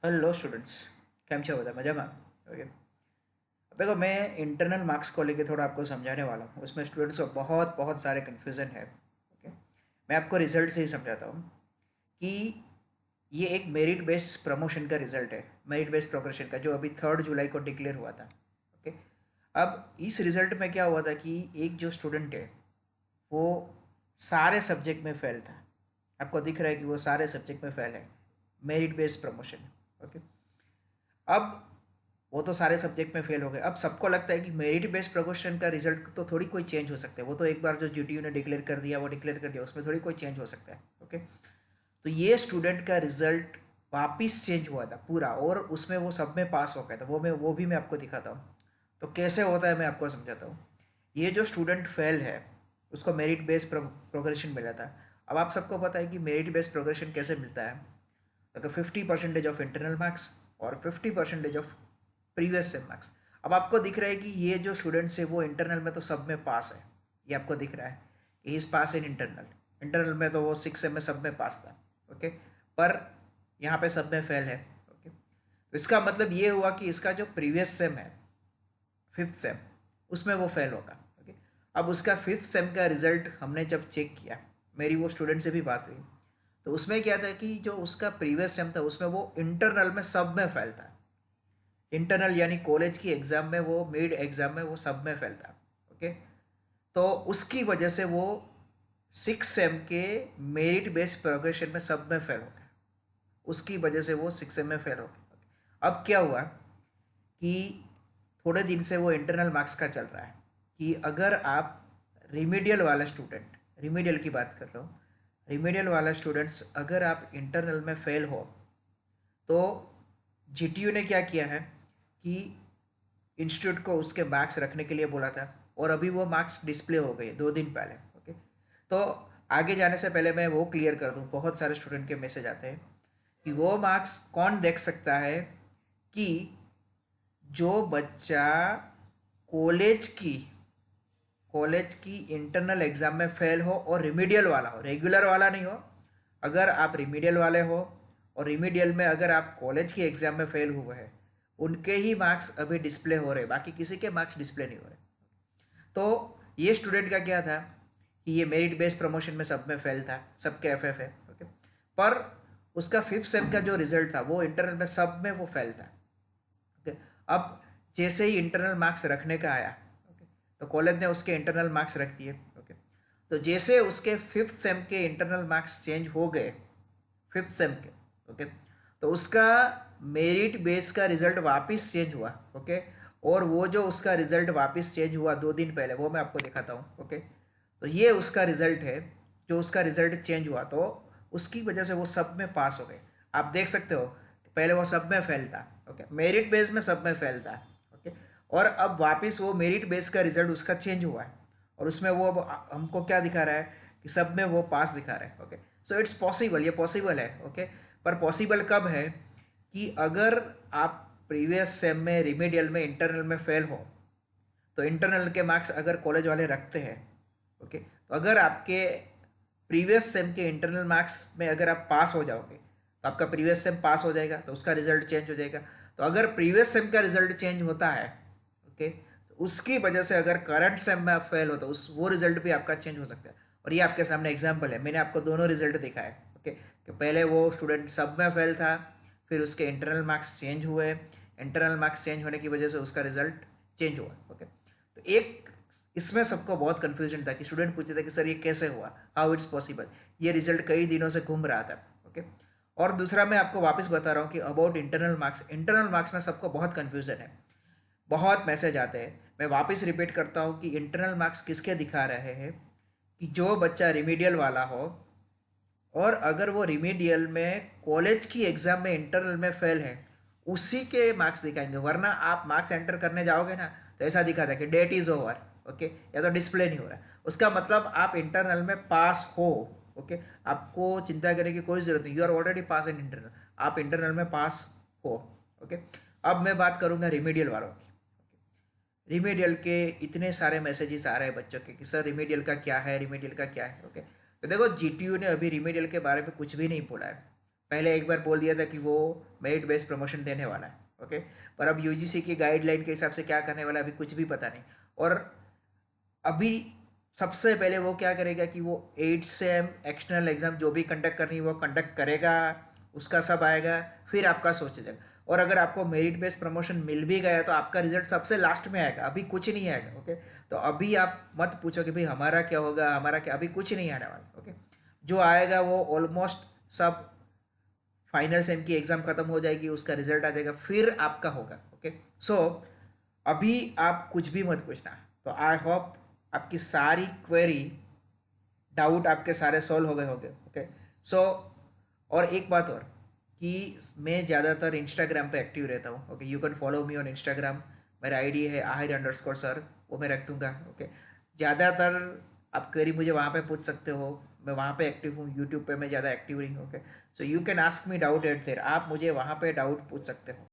Hello students, કેમ છો બધા મજામાં? ओके, देखो मैं इंटरनल मार्क्स को लेके थोड़ा आपको समझाने वाला हूँ। उसमें स्टूडेंट्स को बहुत बहुत सारे कन्फ्यूज़न है। ओके, मैं आपको रिजल्ट से ही समझाता हूँ कि ये एक मेरिट बेस्ड प्रमोशन का रिजल्ट है, मेरिट बेस्ड प्रोग्रेशन का, जो अभी 3 जुलाई को डिक्लेयर हुआ था। ओके, अब इस रिजल्ट में क्या हुआ था कि एक जो स्टूडेंट है वो सारे सब्जेक्ट में फेल था। आपको दिख रहा है कि वो सारे सब्जेक्ट में फेल है, मेरिट बेस्ड प्रमोशन। ओके, अब वो तो सारे सब्जेक्ट में फेल हो गए। अब सबको लगता है कि मेरिट बेस्ड प्रमोशन का रिजल्ट तो थोड़ी कोई चेंज हो सकता है, वो तो एक बार जो जीटीयू ने डिक्लेयर कर दिया वो डिक्लेयर कर दिया, उसमें थोड़ी कोई चेंज हो सकता है। ओके, तो ये स्टूडेंट का रिजल्ट वापिस चेंज हुआ था पूरा, और उसमें वो सब में पास हो गया था। वो भी मैं आपको दिखाता हूँ। तो कैसे होता है मैं आपको समझाता हूँ। ये जो स्टूडेंट फेल है उसको मेरिट बेस्ड प्रोग्रेशन मिला था। अब आप सबको पता है कि मेरिट बेस्ड प्रोग्रेशन कैसे मिलता है। अगर 50% ऑफ इंटरनल मार्क्स और 50% ऑफ प्रीवियस सेम मार्क्स। अब आपको दिख रहा है कि ये जो स्टूडेंट्स है वो इंटरनल में तो सब में पास है। ये आपको दिख रहा है कि इस पास इन इंटरनल। इंटरनल में तो वो 6 सेम में सब में पास था। ओके, पर यहाँ पे सब में फेल है। ओके, तो इसका मतलब ये हुआ कि इसका जो प्रीवियस सेम है, 5th सेम, उसमें वो फेल होगा। ओके, अब उसका 5th सेम का रिजल्ट हमने जब चेक किया, मेरी वो स्टूडेंट से भी बात हुई, तो उसमें क्या था कि जो उसका प्रीवियस सेम था उसमें वो इंटरनल में सब में फेल था। इंटरनल यानी कॉलेज की एग्ज़ाम में, वो मिड एग्ज़ाम में वो सब में फेल था। ओके, तो उसकी वजह से वो 6 सेम के मेरिट बेस्ड प्रोग्रेशन में सब में फेल हो गया। उसकी वजह से वो 6 सेम में फेल हो गया। अब क्या हुआ कि थोड़े दिन से वो इंटरनल मार्क्स का चल रहा है कि अगर आप रिमीडियल वाला स्टूडेंट, रिमीडियल की बात कर रहा हूँ, रिमीडियल वाला स्टूडेंट्स अगर आप इंटरनल में फेल हो तो जीटीयू ने क्या किया है कि इंस्टीट्यूट को उसके मार्क्स रखने के लिए बोला था, और अभी वो मार्क्स डिस्प्ले हो गए 2 दिन पहले। ओके, तो आगे जाने से पहले मैं वो क्लियर कर दूँ, बहुत सारे स्टूडेंट के मैसेज आते हैं कि वो मार्क्स कौन देख सकता है कि जो बच्चा कॉलेज की कॉलेज की इंटरनल एग्जाम में फेल हो और रिमीडियल वाला हो, रेगुलर वाला नहीं हो। अगर आप रिमीडियल वाले हो और रिमीडियल में अगर आप कॉलेज की एग्जाम में फेल हुए हैं, उनके ही मार्क्स अभी डिस्प्ले हो रहे, बाकी किसी के मार्क्स डिस्प्ले नहीं हो रहे। तो ये स्टूडेंट का क्या था कि ये मेरिट बेस्ड प्रमोशन में सब में फेल था, सबके एफ है। ओके, पर उसका 5th सेम का जो रिजल्ट था वो इंटरनल में सब में वो फेल था। ओके, अब जैसे ही इंटरनल मार्क्स रखने का आया, ओके, तो कॉलेज ने उसके इंटरनल मार्क्स रख दिए। ओके, तो जैसे उसके 5th सेम के इंटरनल मार्क्स चेंज हो गए, 5th सेम के, ओके, तो उसका मेरिट बेस का रिजल्ट वापस चेंज हुआ। ओके, और वो जो उसका रिजल्ट वापस चेंज हुआ 2 दिन पहले, वो मैं आपको दिखाता हूँ। ओके, तो ये उसका रिजल्ट है, जो उसका रिजल्ट चेंज हुआ, तो उसकी वजह से वो सब में पास हो गए। आप देख सकते हो कि पहले वो सब में फेल था। ओके, मेरिट बेस में सब में फेल था। ओके, और अब वापस वो मेरिट बेस का रिजल्ट उसका चेंज हुआ है, और उसमें वो अब हमको क्या दिखा रहा है कि सब में वो पास दिखा रहा है। ओके, सो इट्स पॉसिबल, ये पॉसिबल है। ओके, पर पॉसिबल कब है कि अगर आप प्रीवियस सेम में, रिमीडियल में, इंटरनल में फेल हो, तो इंटरनल के मार्क्स अगर कॉलेज वाले रखते हैं, ओके, तो अगर आपके प्रीवियस सेम के इंटरनल मार्क्स में अगर आप पास हो जाओगे तो आपका प्रीवियस सेम पास हो जाएगा, तो उसका रिजल्ट चेंज हो जाएगा। तो अगर प्रीवियस सेम का रिजल्ट चेंज होता है, ओके, तो उसकी वजह से अगर करंट सेम में आप फेल हो तो उस वो रिजल्ट भी आपका चेंज हो सकता है। और ये आपके सामने एग्जाम्पल है, मैंने आपको दोनों रिजल्ट दिखाए। ओके, कि पहले वो स्टूडेंट सब में फेल था, फिर उसके इंटरनल मार्क्स चेंज हुए, इंटरनल मार्क्स चेंज होने की वजह से उसका रिजल्ट चेंज हुआ। ओके, तो एक इसमें सबको बहुत कन्फ्यूजन था कि स्टूडेंट पूछते थे कि सर ये कैसे हुआ, हाउ इट्स पॉसिबल। ये रिजल्ट कई दिनों से घूम रहा था। ओके, और दूसरा मैं आपको वापस बता रहा हूँ कि about internal marks, internal marks में सबको बहुत कन्फ्यूजन है, बहुत मैसेज आते हैं। मैं वापस रिपीट करता हूँ कि इंटरनल मार्क्स किसके दिखा रहे हैं कि जो बच्चा रिमीडियल वाला हो, और अगर वो रिमीडियल में कॉलेज की एग्जाम में इंटरनल में फेल है, उसी के मार्क्स दिखाएंगे। वरना आप मार्क्स एंटर करने जाओगे ना तो ऐसा दिखाता है कि डेट इज ओवर। ओके, या तो डिस्प्ले नहीं हो रहा है, उसका मतलब आप इंटरनल में पास हो। ओके, आपको चिंता करने की कोई जरूरत नहीं, you are already pass in internal, आप इंटरनल में पास हो। ओके, अब मैं बात करूंगा रिमीडियल वालों की। रिमीडियल के इतने सारे मैसेजेस आ रहे हैं बच्चों के कि सर रिमीडियल का क्या है, रिमीडियल का क्या है। ओके, तो देखो जीटीयू ने अभी रिमीडियल के बारे में कुछ भी नहीं बोला है। पहले एक बार बोल दिया था कि वो मेरिट बेस्ड प्रमोशन देने वाला है, ओके। पर अब यूजीसी की गाइडलाइन के हिसाब से क्या करने वाला है अभी कुछ भी पता नहीं। और अभी सबसे पहले वो क्या करेगा कि वो 8 सेम एक्सटर्नल एग्जाम जो भी कंडक्ट करनी है वो कंडक्ट करेगा, उसका सब आएगा, फिर आपका सोचेगा। और अगर आपको मेरिट बेस्ड प्रमोशन मिल भी गया तो आपका रिजल्ट सबसे लास्ट में आएगा, अभी कुछ नहीं आएगा, ओके। तो अभी आप मत पूछो कि भाई हमारा क्या होगा, हमारा क्या, अभी कुछ नहीं आने वाला, ओके। जो आएगा वो ऑलमोस्ट सब फाइनल सेम की एग्जाम खत्म हो जाएगी, उसका रिजल्ट आ जाएगा, फिर आपका होगा, ओके। सो अभी आप कुछ भी मत पूछना। तो आई होप आपकी सारी क्वेरी, डाउट आपके सारे सॉल्व हो गए होंगे, ओके। सो और एक बात और कि मैं ज़्यादातर इंस्टाग्राम पे एक्टिव रहता हूँ, okay. You can follow me on Instagram. मेरा आईडी है ahir_sir, वो मैं रख दूंगा, ओके। ज़्यादातर आप क्वेरी मुझे वहाँ पे पूछ सकते हो, मैं वहाँ पे एक्टिव हूँ। यूट्यूब पे मैं ज़्यादा एक्टिव नहीं हूँ, okay. So you can ask me doubt eight there, आप मुझे वहाँ पे डाउट पूछ सकते हो।